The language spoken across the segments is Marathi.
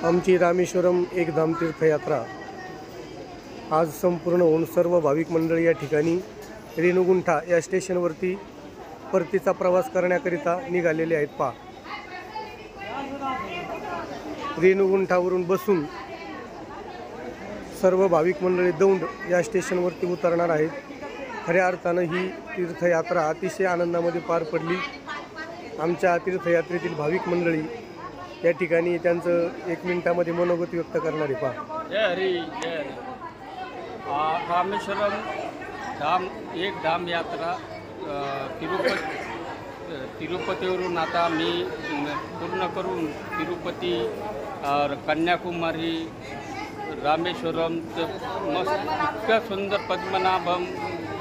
आमची रामेश्वरम एक धाम तीर्थयात्रा आज संपूर्ण होऊन सर्व भाविक मंडळी या ठिकाणी रेणुगुंठा या स्टेशनवरती परतीचा प्रवास करण्याकरिता निघालेले आहेत। पहा, रेणुगुंठावरून बसून सर्व भाविक मंडळी दौंड या स्टेशनवरती उतरणार आहेत। खऱ्या अर्थानं ही तीर्थयात्रा अतिशय आनंदामध्ये पार पडली। आमच्या तीर्थयात्रेतील भाविक मंडळी या ठिकाणी त्यांचं 1 मिनिटामध्ये मनोगत व्यक्त करणारे। पहा, जय हरी जय हरी। रामेश्वरम धाम एक धाम यात्रा तिरुपतीवरून आता मी पूर्ण करून तिरुपती कन्याकुमारी रामेश्वरम मस्त इतकं सुंदर पद्मनाभम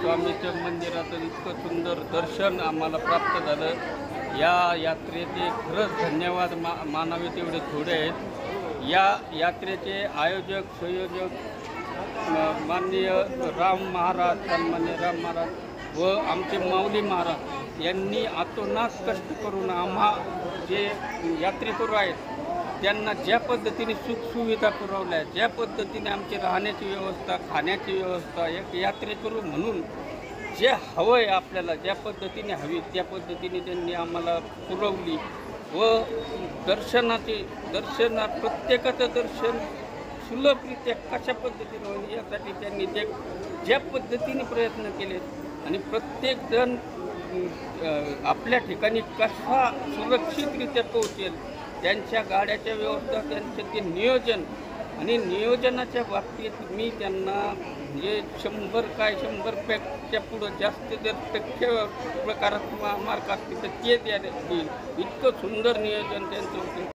स्वामीचं मंदिराचं इतकं सुंदर दर्शन आम्हाला प्राप्त झालं। या यात्रेचे खरंच धन्यवाद मानावे तेवढे थोडे आहेत। या यात्रेचे आयोजक संयोजक माननीय राम महाराज सन्मान्य राम महाराज व आमचे माऊली महाराज यांनी अतोनात कष्ट करून आम्हा जे यात्रेकरू आहेत त्यांना ज्या पद्धतीने सुखसुविधा पुरवल्या, ज्या पद्धतीने आमची राहण्याची व्यवस्था खाण्याची व्यवस्था एक यात्रेकरू म्हणून जे हवं आहे आपल्याला ज्या पद्धतीने हवी त्या पद्धतीने त्यांनी आम्हाला पुरवली व दर्शनात प्रत्येकाचं दर्शन सुलभरित्या कशा पद्धतीने होईल यासाठी त्यांनी ते ज्या पद्धतीने प्रयत्न केले आणि प्रत्येकजण आपल्या ठिकाणी कसा सुरक्षितरित्या पोहोचेल त्यांच्या गाड्याच्या व्यवस्था त्यांचे ते नियोजन आणि नियोजनाच्या बाबतीत मी त्यांना म्हणजे 100 पेक्षा पुढं जास्त जर प्रकारात मार्क असतील तर ते द्यायला देईल। इतकं सुंदर नियोजन त्यांचं होतं।